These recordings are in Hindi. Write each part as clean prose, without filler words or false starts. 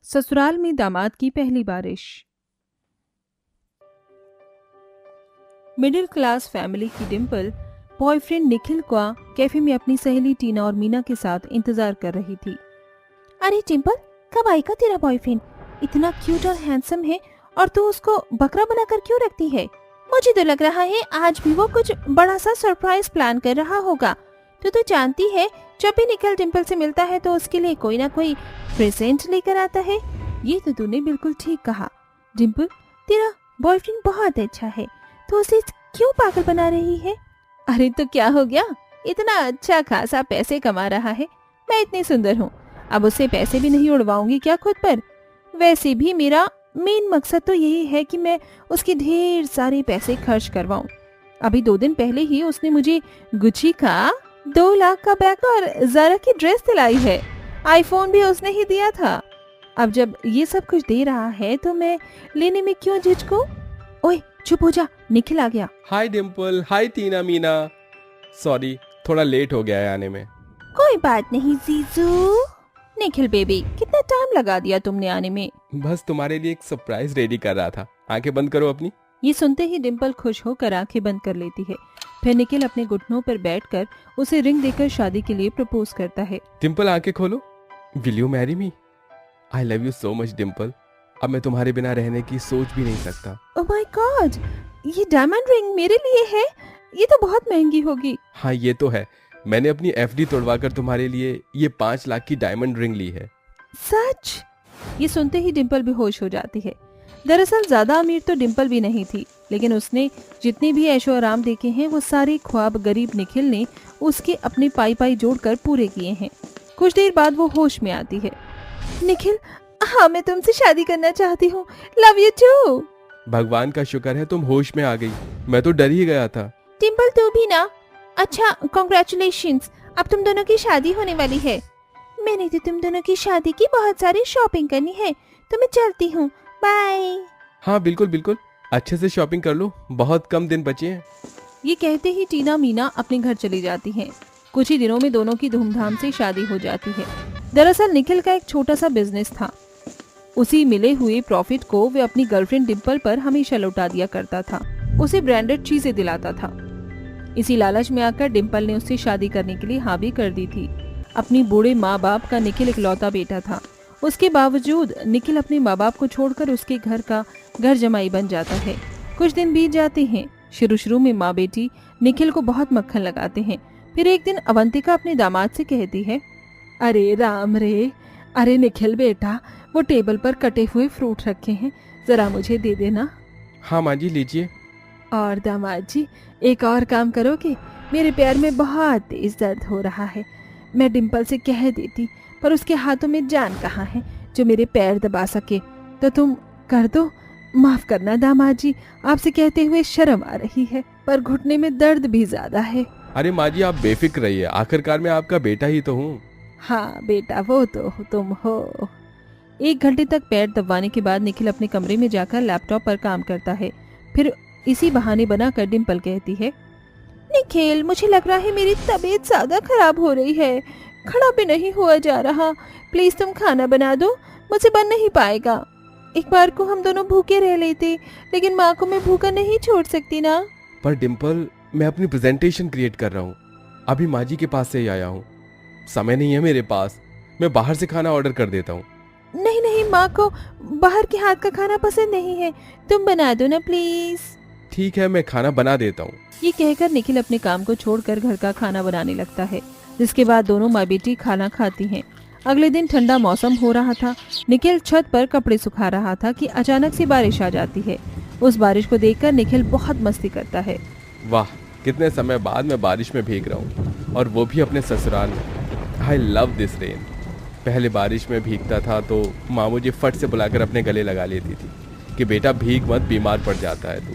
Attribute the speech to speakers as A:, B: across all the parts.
A: ससुराल में दामाद की पहली बारिश। मिडिल क्लास फैमिली की डिम्पल बॉयफ्रेंड निखिल का कैफे में अपनी सहेली टीना और मीना के साथ इंतजार कर रही थी। अरे डिम्पल, कब आएगा तेरा बॉयफ्रेंड? इतना क्यूट और हैंडसम है और तू उसको बकरा बनाकर क्यों रखती है? मुझे तो लग रहा है आज भी वो कुछ बड़ा सा सरप्राइज प्लान कर रहा होगा। तो जानती है, जब भी निखिल डिम्पल से मिलता है तो उसके लिए कोई ना कोई प्रेजेंट लेकर आता है। ये तो तूने बिल्कुल ठीक कहा डिम्पल, तेरा बॉयफ्रेंड बहुत अच्छा है, तो उसे क्यों पागल बना रही है? अरे तो क्या हो गया, इतना अच्छा खासा पैसे कमा रहा है, मैं इतनी सुंदर हूँ, अब उससे पैसे भी नहीं उड़वाऊंगी क्या खुद पर? वैसे भी मेरा मेन मकसद तो यही है कि मैं उसके ढेर सारे पैसे खर्च करवाऊं। अभी 2 दिन पहले ही उसने मुझे गुची का 2 लाख का बैग और ज़ारा की ड्रेस दिलाई है। आईफोन भी उसने ही दिया था। अब जब ये सब कुछ दे रहा है तो मैं लेने में क्यों झिझकूं? ओए चुप हो जा, निखिल आ गया।
B: हाय डिम्पल, हाय टीना मीना। सॉरी, थोड़ा लेट हो गया है आने में।
A: कोई बात नहीं जीजू। निखिल बेबी, कितना टाइम लगा दिया तुमने आने में?
B: बस तुम्हारे लिए एक सरप्राइज रेडी कर रहा था। आंखें बंद करो अपनी।
A: ये सुनते ही डिम्पल खुश होकर आंखें बंद कर लेती है। फिर निखिल अपने घुटनों पर बैठकर उसे रिंग देकर शादी के लिए प्रपोज करता है।
B: डिम्पल आंखें खोलो। Will you marry me? I love you so much Dimple. अब मैं तुम्हारे बिना रहने की सोच भी नहीं सकता।
A: ओह माय गॉड, ये डायमंड रिंग मेरे लिए है? ये तो बहुत महंगी होगी।
B: हाँ ये तो है, मैंने अपनी एफडी तोड़वाकर तुम्हारे लिए ये 5 लाख की डायमंड रिंग ली है।
A: सच? ये सुनते ही डिम्पल बेहोश हो जाती है। दरअसल ज्यादा अमीर तो डिम्पल भी नहीं थी, लेकिन उसने जितने भी ऐशो आराम देखे हैं वो सारे ख्वाब गरीब निखिल ने उसके अपने पाई पाई जोड़कर पूरे किए हैं। कुछ देर बाद वो होश में आती है। निखिल, हाँ मैं तुमसे शादी करना चाहती हूँ, लव यू टू।
B: भगवान का शुक्र है तुम होश में आ गई, मैं तो डर ही गया था।
A: डिम्पल तू भी ना? अच्छा कॉन्ग्रेचुलेशंस, अब तुम दोनों की शादी होने वाली है। मैंने तो तुम दोनों की शादी की बहुत सारी शॉपिंग करनी है, तो मैं चलती हूँ, बाय।
B: हाँ बिल्कुल बिल्कुल, अच्छे से शॉपिंग कर लो, बहुत कम दिन बचे हैं।
A: ये कहते ही टीना मीना अपने घर चली जाती हैं। कुछ ही दिनों में दोनों की धूमधाम से शादी हो जाती है। दरअसल निखिल का एक छोटा सा बिजनेस था, उसी मिले हुए प्रॉफिट को वे अपनी गर्लफ्रेंड डिम्पल पर हमेशा लौटा दिया करता था, उसे ब्रांडेड चीजें दिलाता था। इसी लालच में आकर डिम्पल ने उससे शादी करने के लिए हाँ भी कर दी थी। अपनी बूढ़े माँ बाप का निखिल इकलौता बेटा था, उसके बावजूद निखिल अपने माँ बाप को छोड़कर उसके घर का घर जमाई बन जाता है। कुछ दिन बीत जाते हैं। शुरू में माँ बेटी निखिल को बहुत मक्खन लगाते हैं। फिर एक दिन अवंतिका अपने दामाद से कहती है, अरे राम रे, अरे निखिल बेटा, वो टेबल पर कटे हुए फ्रूट रखे हैं, जरा मुझे दे देना।
B: हाँ माँ जी लीजिए।
A: और दामाद जी, एक और काम करोगे? मेरे पैर में बहुत तेज दर्द हो रहा है। मैं डिम्पल से कह देती, पर उसके हाथों में जान कहाँ है जो मेरे पैर दबा सके, तो तुम कर दो। माफ करना दामाद जी, आपसे कहते हुए शर्म आ रही है, पर घुटने में दर्द भी ज्यादा है।
B: अरे माँ जी आप बेफिक्र रहिए, आखिरकार मैं आपका बेटा ही तो हूँ।
A: हाँ बेटा, वो तो तुम हो। 1 घंटे तक पैर दबाने के बाद निखिल अपने कमरे में जाकर लैपटॉप पर काम करता है। फिर इसी बहाने बनाकर डिम्पल कहती है, निखिल मुझे लग रहा है मेरी तबीयत ज्यादा खराब हो रही है, खड़ा भी नहीं हुआ जा रहा, प्लीज तुम खाना बना दो, मुझसे बन नहीं पाएगा। एक बार को हम दोनों भूखे रह लेते, लेकिन माँ को मैं भूखा नहीं छोड़ सकती ना।
B: पर डिम्पल, मैं अपनी प्रेजेंटेशन क्रिएट कर रहा हूँ, अभी माँ जी के पास से ही आया हूँ, समय नहीं है मेरे पास, मैं बाहर से खाना ऑर्डर कर देता हूँ।
A: नहीं नहीं, माँ को बाहर के हाथ का खाना पसंद नहीं है, तुम बना दो ना प्लीज।
B: ठीक है, मैं खाना बना देता हूँ।
A: ये कहकर निखिल अपने काम को छोड़कर घर का खाना बनाने लगता है, जिसके बाद दोनों माँ बेटी खाना खाती हैं। अगले दिन ठंडा मौसम हो रहा था। निखिल छत पर कपड़े सुखा रहा था कि अचानक से बारिश आ जाती है। उस बारिश को देखकर निखिल बहुत मस्ती करता है।
B: वाह, कितने समय बाद मैं बारिश में भीग रहा हूँ, और वो भी अपने ससुराल में। I love this rain. पहले बारिश में भीगता था तो माँ मुझे फट से बुलाकर अपने गले लगा लेती थी कि बेटा भीग मत, बीमार पड़ जाता है तू।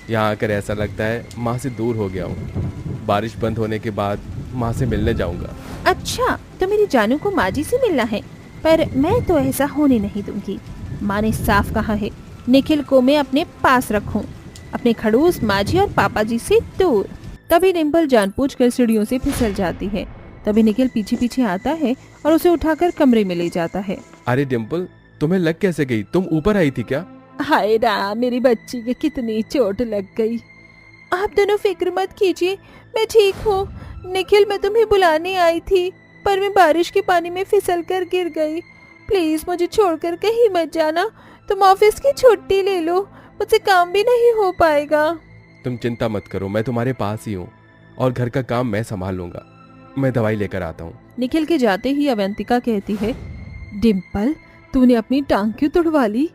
B: यहाँ आकर ऐसा लगता है माँ से दूर हो गया हूँ। बारिश बंद होने के बाद माँ से मिलने जाऊँगा।
A: अच्छा, तो मेरी जानू को माँ जी से मिलना है, पर मैं तो ऐसा होने नहीं दूंगी। माँ ने साफ कहा है निखिल को मैं अपने पास रखूं, अपने खड़ूस माँ जी और पापा जी से दूर। तभी डिम्पल जानबूझकर सीढ़ियों से फिसल जाती है। तभी निखिल पीछे पीछे आता है और उसे उठाकर कमरे में ले जाता है।
B: अरे डिम्पल, तुम्हें लग कैसे गई? तुम ऊपर आई थी क्या?
A: हाय राम, मेरी बच्ची के कितनी चोट लग गई। आप दोनों फिक्र मत कीजिए, मैं ठीक हूँ। निखिल, मैं तुम्हें बुलाने आई थी पर मैं बारिश के पानी में फिसल कर गिर गई। प्लीज मुझे छोड़कर कहीं मत जाना। तुम ऑफिस की छुट्टी ले लो, मुझसे काम भी नहीं हो पाएगा।
B: तुम चिंता मत करो, मैं तुम्हारे पास ही हूँ और घर का काम मैं संभाल लूंगा। मैं दवाई लेकर आता हूँ।
A: निखिल के जाते ही अवंतिका कहती है, डिम्पल, तूने अपनी टांग क्यों तुड़वा ली?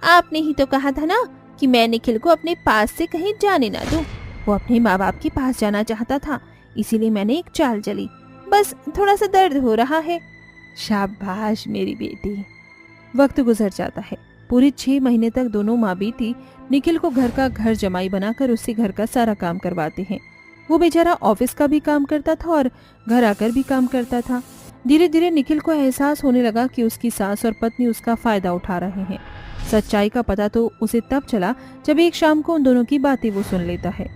A: आपने ही तो कहा था ना कि मैं निखिल को अपने पास से कहीं जाने ना दूं। वो अपने माँ बाप के पास जाना चाहता था, इसीलिए मैंने एक चाल चली। बस थोड़ा सा दर्द हो रहा है। शाबाश मेरी बेटी। वक्त गुजर जाता है। पूरे 6 महीने तक दोनों माँ बेटी निखिल को घर का घर जमाई बनाकर उससे घर का सारा काम करवाते हैं। वो बेचारा ऑफिस का भी काम करता था और घर आकर भी काम करता था। धीरे धीरे निखिल को एहसास होने लगा कि उसकी सास और पत्नी उसका फायदा उठा रहे हैं। सच्चाई का पता तो उसे तब चला जब एक शाम को उन दोनों की बातें वो सुन लेता है।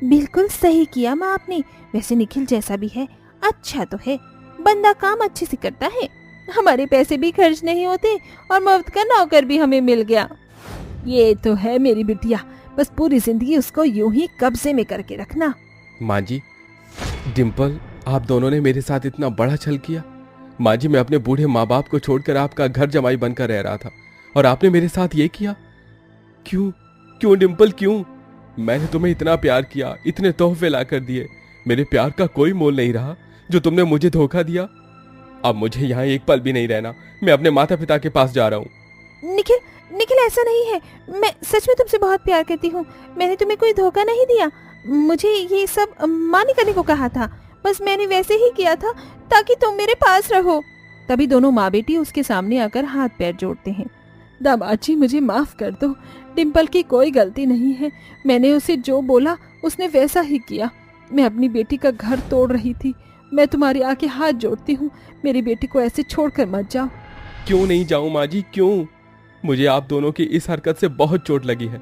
A: बिल्कुल सही किया माँ आपने। वैसे निखिल जैसा भी है अच्छा तो है, बंदा काम अच्छे से करता है। हमारे पैसे भी खर्च नहीं होते और मुफ्त का नौकर भी हमें मिल गया। ये तो है मेरी बिटिया, बस पूरी जिंदगी उसको यूं ही कब्जे में करके रखना।
B: माँ जी, डिम्पल, आप दोनों ने मेरे साथ इतना बड़ा छल किया। माँ जी, मैं अपने बूढ़े माँ बाप को छोड़कर आपका घर जमाई बनकर रह रहा था और आपने मेरे साथ ये किया। क्यों क्यों डिम्पल, क्यों? मैंने तुम्हें इतना प्यार किया, इतने तोहफे ला कर दिए। मेरे प्यार का कोई मोल नहीं रहा जो तुमने मुझे धोखा दिया। अब मुझे यहाँ एक पल भी नहीं रहना। मैं अपने माता पिता के पास जा रहा हूँ।
A: निखिल, निखिल ऐसा नहीं है। मैं सच में तुमसे बहुत प्यार करती हूँ। मैंने तुम्हें कोई धोखा नहीं दिया। मुझे ये सब माँ ने करने को कहा था, बस मैंने वैसे ही किया था ताकि तुम मेरे पास रहो। तभी दोनों माँ बेटी उसके सामने आकर हाथ पैर जोड़ते हैं। दामाद जी, मुझे माफ कर दो। डिम्पल की कोई गलती नहीं है। मैंने उसे जो बोला उसने वैसा ही किया। मैं अपनी बेटी का घर तोड़ रही थी। मैं तुम्हारे आके हाथ जोड़ती हूँ, मेरी बेटी को ऐसे छोड़कर मत जाओ।
B: क्यों नहीं जाऊं माँ जी, क्यों? मुझे आप दोनों की इस हरकत से बहुत चोट लगी है।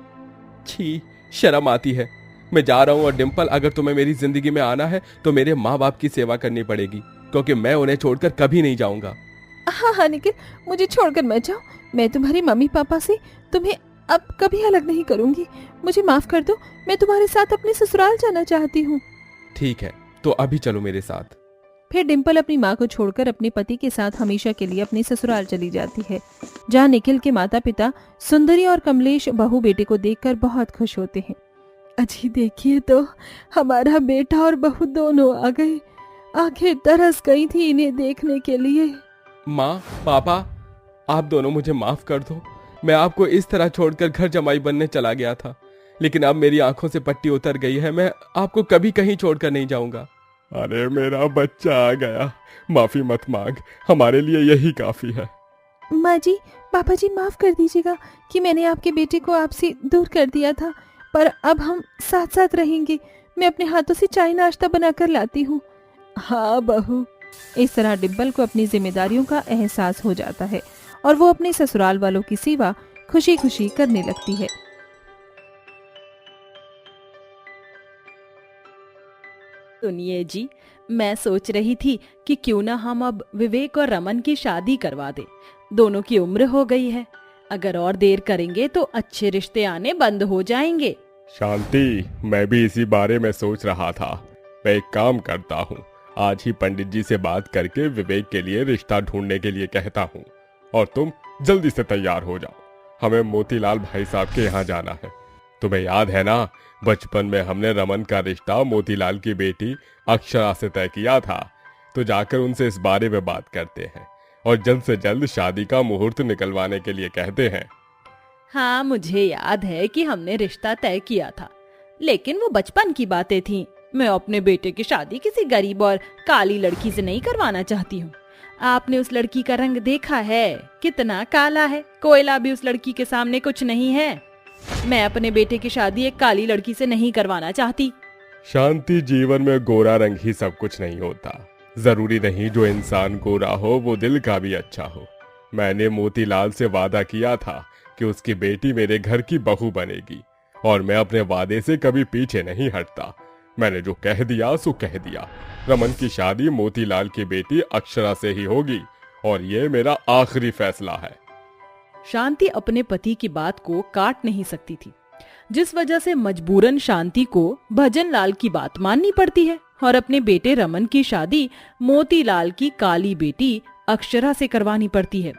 B: छी, शर्म आती है। मैं जा रहा हूँ और डिम्पल, अगर तुम्हें मेरी जिंदगी में आना है तो मेरे माँ बाप की सेवा करनी पड़ेगी, क्योंकि मैं उन्हें छोड़कर कभी नहीं जाऊंगा।
A: हाँ हाँ निखिल, मुझे छोड़कर मत जाओ। मैं तुम्हारे मम्मी पापा से तुम्हें अब कभी अलग नहीं करूंगी। मुझे माफ कर दो, मैं तुम्हारे साथ अपने ससुराल जाना चाहती हूँ।
B: ठीक है, तो अभी चलो मेरे साथ।
A: फिर डिम्पल अपनी माँ को छोड़कर अपने पति के साथ हमेशा के लिए अपने ससुराल चली जाती है, जहाँ निखिल के माता पिता सुंदरी और कमलेश बहू बेटे को देखकर बहुत खुश होते हैं। अजी देखिए तो, हमारा बेटा और बहू दोनों आ गए। आंखें तरस गई थी इन्हें देखने के लिए।
B: माँ, पापा, आप दोनों मुझे माफ कर दो। मैं आपको इस तरह छोड़कर घर जमाई बनने चला गया था, लेकिन अब मेरी आंखों से पट्टी उतर गई है। मैं आपको कभी कहीं छोड़कर नहीं जाऊंगा। अरे मेरा बच्चा आ गया, माफी मत मांग, हमारे लिए यही काफी है।
A: माँ जी, पापा जी, माफ कर दीजिएगा कि मैंने आपके बेटे को आपसे दूर कर दिया था, पर अब हम साथ साथ रहेंगे। मैं अपने हाथों से चाय नाश्ता बनाकर लाती हूँ। हाँ बहू। इस तरह डिम्पल को अपनी जिम्मेदारियों का एहसास हो जाता है और वो अपने ससुराल वालों की सेवा खुशी खुशी करने लगती है।
C: सुनिए जी, मैं सोच रही थी कि क्यों ना हम अब विवेक और रमन की शादी करवा दें। दोनों की उम्र हो गई है, अगर और देर करेंगे तो अच्छे रिश्ते आने बंद हो जाएंगे।
B: शांति, मैं भी इसी बारे में सोच रहा था। मैं एक काम करता हूँ, आज ही पंडित जी से बात करके विवेक के लिए रिश्ता ढूंढने के लिए कहता हूँ, और तुम जल्दी से तैयार हो जाओ। हमें मोतीलाल भाई साहब के यहाँ जाना है। तुम्हें याद है ना, बचपन में हमने रमन का रिश्ता मोतीलाल की बेटी अक्षरा से तय किया था। तो जाकर उनसे इस बारे में बात करते हैं और जल्द से जल्द शादी का मुहूर्त निकलवाने के लिए कहते हैं।
C: हाँ, मुझे याद है कि हमने रिश्ता तय किया था, लेकिन वो बचपन की बातें थीं। मैं अपने बेटे की शादी किसी गरीब और काली लड़की से नहीं करवाना चाहती हूँ। आपने उस लड़की का रंग देखा है, कितना काला है। कोयला भी उस लड़की के सामने कुछ नहीं है। मैं अपने बेटे की शादी एक काली लड़की से नहीं करवाना चाहती।
B: शांति, जीवन में गोरा रंग ही सब कुछ नहीं होता। जरूरी नहीं जो इंसान गोरा हो वो दिल का भी अच्छा हो। मैंने मोतीलाल से वादा किया था कि उसकी बेटी मेरे घर की बहू बनेगी, और मैं अपने वादे से कभी पीछे नहीं हटता। मैंने जो कह दिया सो कह दिया। रमन की शादी मोतीलाल की बेटी अक्षरा से ही होगी, और ये मेरा आखिरी फैसला है।
C: शांति अपने पति की बात को काट नहीं सकती थी, जिस वजह से मजबूरन शांति को भजनलाल की बात माननी पड़ती है और अपने बेटे रमन की शादी मोतीलाल की काली बेटी अक्षरा से करवानी पड़ती है।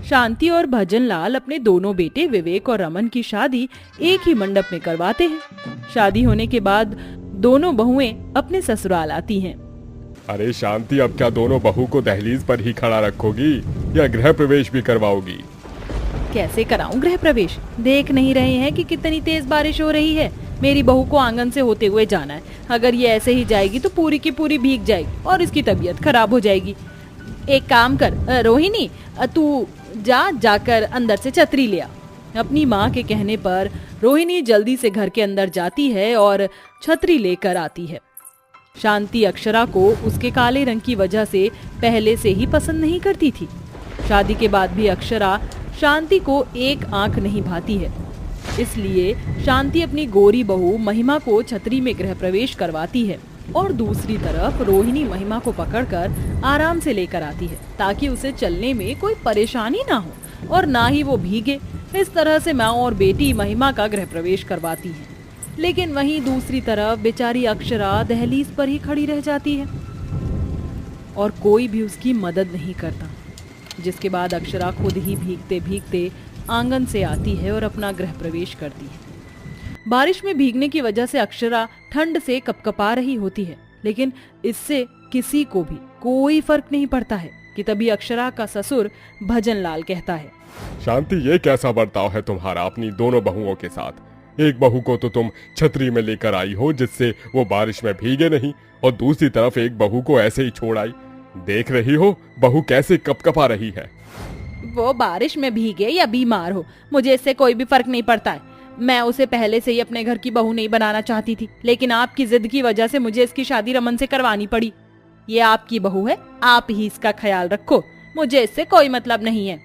C: शांति और भजनलाल अपने दोनों बेटे विवेक और रमन की शादी एक ही मंडप में करवाते हैं। शादी होने के बाद दोनों बहुएं अपने ससुराल आती हैं।
D: अरे शांति, अब क्या दोनों बहू को दहलीज पर ही खड़ा रखोगी या गृह प्रवेश भी करवाओगी?
C: कैसे कराऊं गृह प्रवेश? देख नहीं रहे हैं कि कितनी तेज बारिश हो रही है। मेरी बहू को आंगन से होते हुए जाना है। अगर ये ऐसे ही जाएगी तो पूरी की पूरी भीग जाएगी और इसकी तबीयत खराब हो जाएगी। एक काम कर रोहिणी, तू जाकर अंदर से छतरी ले आ। अपनी माँ के कहने पर रोहिणी जल्दी से घर के अंदर जाती है और छतरी लेकर आती है। शांति अक्षरा को उसके काले रंग की वजह से पहले से ही पसंद नहीं करती थी। शादी के बाद भी अक्षरा शांति को एक आंख नहीं भाती है, इसलिए शांति अपनी गोरी बहू महिमा को छतरी में गृह प्रवेश करवाती है और दूसरी तरफ रोहिणी महिमा को पकड़कर आराम से लेकर आती है ताकि उसे चलने में कोई परेशानी ना हो और ना ही वो भीगे। इस तरह से माँ और बेटी महिमा का गृह प्रवेश करवाती हैं। लेकिन वहीं दूसरी तरफ बेचारी अक्षरा दहलीज पर ही खड़ी रह जाती है और कोई भी उसकी मदद नहीं करता, जिसके बाद अक्षरा खुद ही भीगते भीगते आंगन से आती है और अपना गृह प्रवेश करती है। बारिश में भीगने की वजह से अक्षरा ठंड से कपकपा रही होती है, लेकिन इससे किसी को भी कोई फर्क नहीं पड़ता है कि तभी अक्षरा का ससुर भजनलाल कहता है,
D: शांति, ये कैसा बर्ताव है तुम्हारा अपनी दोनों बहुओं के साथ? एक बहू को तो तुम छतरी में लेकर आई हो जिससे वो बारिश में भीगे नहीं, और दूसरी तरफ एक बहू को ऐसे ही छोड़ आई। देख रही हो बहू कैसे कपकपा रही है।
C: वो बारिश में भीगे या बीमार हो, मुझे इससे कोई भी फर्क नहीं पड़ता है। मैं उसे पहले से ही अपने घर की बहू नहीं बनाना चाहती थी, लेकिन आपकी जिद की वजह से मुझे इसकी शादी रमन से करवानी पड़ी। ये आपकी बहू है, आप ही इसका ख्याल रखो, मुझे इससे कोई मतलब नहीं है।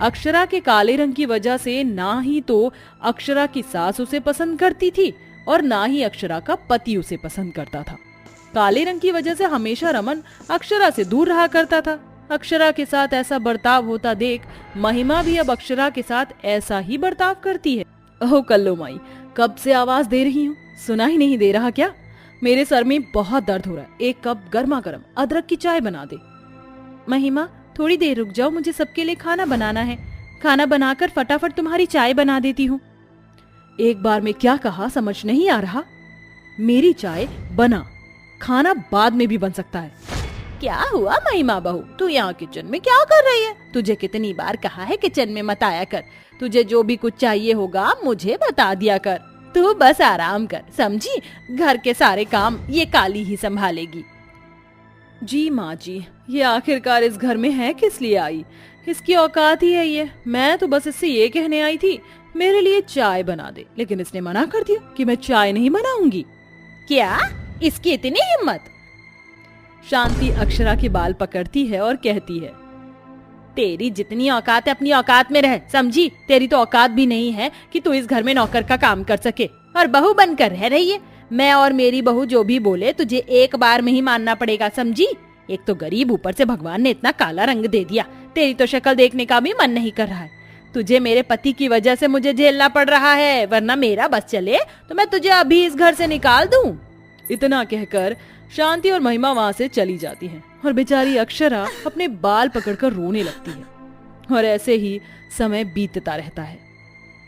C: अक्षरा के काले रंग की वजह से ना ही तो अक्षरा की सास उसे पसंद करती थी और ना ही अक्षरा का पति उसे पसंद करता था। काले रंग की वजह से हमेशा रमन अक्षरा से दूर रहा करता था। अक्षरा के साथ ऐसा बर्ताव होता देख महिमा भी अब अक्षरा के साथ ऐसा ही बर्ताव करती है। ओह कल्लो माई, कब से आवाज दे रही हूँ, सुना ही नहीं दे रहा क्या? मेरे सर में बहुत दर्द हो रहा है। एक कप गर्मा गर्म अदरक की चाय बना दे। महिमा, थोड़ी देर रुक जाओ, मुझे सबके लिए खाना बनाना है। खाना बनाकर फटाफट तुम्हारी चाय बना देती हूँ। एक बार में क्या कहा समझ नहीं आ रहा। मेरी चाय बना, खाना बाद में भी बन सकता है। क्या हुआ महिमा बहू, तू यहाँ किचन में क्या कर रही है? तुझे कितनी बार कहा है किचन में मत आया कर। तुझे जो भी कुछ चाहिए होगा मुझे बता दिया कर। तू बस आराम कर, समझी? घर के सारे काम ये काली ही संभालेगी। जी माँ जी, ये आखिरकार इस घर में है किस लिए आई? इसकी औकात ही है ये। मैं तो बस इससे ये कहने आई थी मेरे लिए चाय बना दे, लेकिन इसने मना कर दिया कि मैं चाय नहीं बनाऊंगी। क्या इसकी इतनी हिम्मत? शांति अक्षरा के बाल पकड़ती है और कहती है, तेरी जितनी औकात है अपनी औकात में रह, समझी? तेरी तो औकात भी नहीं है कि तू इस घर में नौकर का काम कर सके और बहू बनकर रह रही है। मैं और मेरी बहू जो भी बोले तुझे एक बार में ही मानना पड़ेगा, समझी? एक तो गरीब, ऊपर से भगवान ने इतना काला रंग दे दिया। तेरी तो शक्ल देखने का भी मन नहीं कर रहा है। तुझे मेरे पति की वजह से मुझे झेलना पड़ रहा है, वरना मेरा बस चले तो मैं तुझे अभी इस घर से निकाल दूं। इतना कहकर शांति और महिमा वहाँ से चली जाती हैं और बेचारी अक्षरा अपने बाल पकड़कर रोने लगती है और ऐसे ही समय बीतता रहता है।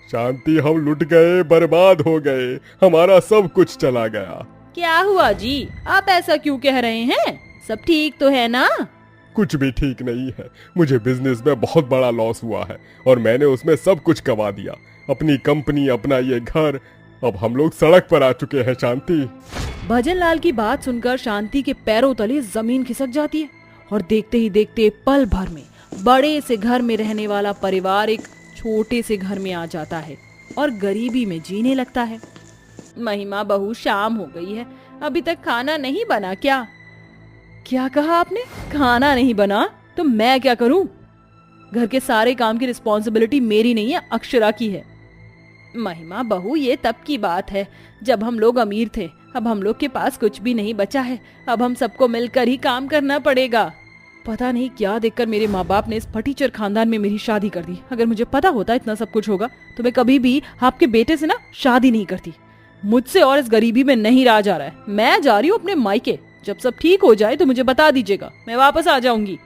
D: शांति, हम लुट गए, बर्बाद हो गए, हमारा सब कुछ चला गया।
C: क्या हुआ जी, आप ऐसा क्यों कह रहे हैं? सब ठीक तो है ना?
D: कुछ भी ठीक नहीं है। मुझे बिजनेस में बहुत बड़ा लॉस हुआ है और मैंने उसमें सब कुछ गंवा दिया, अपनी कंपनी, अपना ये घर। अब हम लोग सड़क पर आ चुके हैं। शांति।
C: भजनलाल की बात सुनकर शांति के पैरों तले जमीन खिसक जाती है और देखते ही देखते पल भर में बड़े से घर में रहने वाला परिवार एक छोटे से घर में आ जाता है और गरीबी में जीने लगता है। महिमा बहू, शाम हो गई है, अभी तक खाना नहीं बना क्या? क्या कहा आपने? खाना नहीं बना तो मैं क्या करूं? घर के सारे काम की रिस्पॉन्सिबिलिटी मेरी नहीं है, अक्षरा की है। महिमा बहू, ये तब की बात है जब हम लोग अमीर थे। अब हम लोग के पास कुछ भी नहीं बचा है। अब हम सबको मिलकर ही काम करना पड़ेगा। पता नहीं क्या देखकर मेरे माँ बाप ने इस फटीचर खानदान में मेरी शादी कर दी। अगर मुझे पता होता इतना सब कुछ होगा तो मैं कभी भी आपके बेटे से ना शादी नहीं करती। मुझसे और इस गरीबी में नहीं रहा जा रहा है। मैं जा रही हूँ अपने मायके। जब सब ठीक हो जाए तो मुझे बता दीजिएगा, मैं वापस आ जाऊंगी।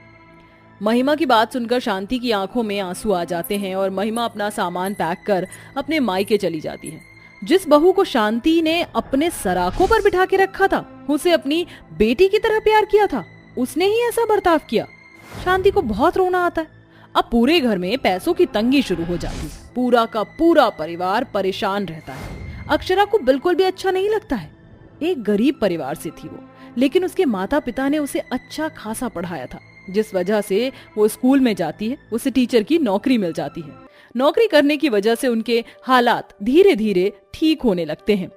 C: महिमा की बात सुनकर शांति की आंखों में आंसू आ जाते हैं और महिमा अपना सामान पैक कर अपने मायके चली जाती है। जिस बहू को शांति ने अपने सराखों पर बिठा के रखा था, उसे अपनी बेटी की तरह प्यार किया था, उसने ही ऐसा बर्ताव किया। शांति को बहुत रोना आता है। अब पूरे घर में पैसों की तंगी शुरू हो जाती है। पूरा का पूरा परिवार परेशान रहता है। अक्षरा को बिल्कुल भी अच्छा नहीं लगता है। एक गरीब परिवार से थी वो, लेकिन उसके माता पिता ने उसे अच्छा खासा पढ़ाया था, जिस वजह से वो स्कूल में जाती है। उसे टीचर की नौकरी मिल जाती है। नौकरी करने की वजह से उनके हालात धीरे धीरे ठीक होने लगते हैं,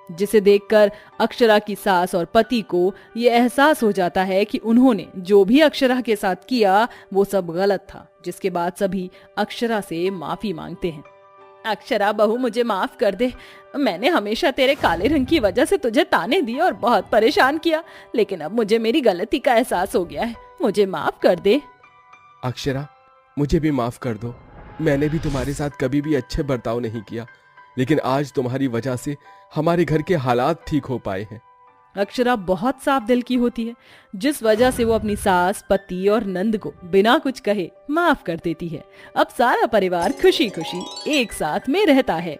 C: जिसे देखकर अक्षरा की सास और पति को ये एहसास हो जाता है कि उन्होंने जो भी अक्षरा के साथ किया वो सब गलत था, जिसके बाद सभी अक्षरा से माफी मांगते हैं। अक्षरा बहू, मुझे माफ कर दे। मैंने हमेशा तेरे काले रंग की वजह से तुझे ताने दिए और बहुत परेशान किया, लेकिन अब मुझे मेरी गलती का एहसास हो गया है। मुझे माफ कर दे।
B: अक्षरा, मुझे भी माफ कर दो। मैंने भी तुम्हारे साथ कभी भी अच्छे बर्ताव नहीं किया, लेकिन आज तुम्हारी वजह से हमारे घर के हालात ठीक हो पाए हैं।
C: अक्षरा बहुत साफ दिल की होती है, जिस वजह से वो अपनी सास, पति और नंद को बिना कुछ कहे माफ कर देती है। अब सारा परिवार खुशी खुशी एक साथ में रहता है।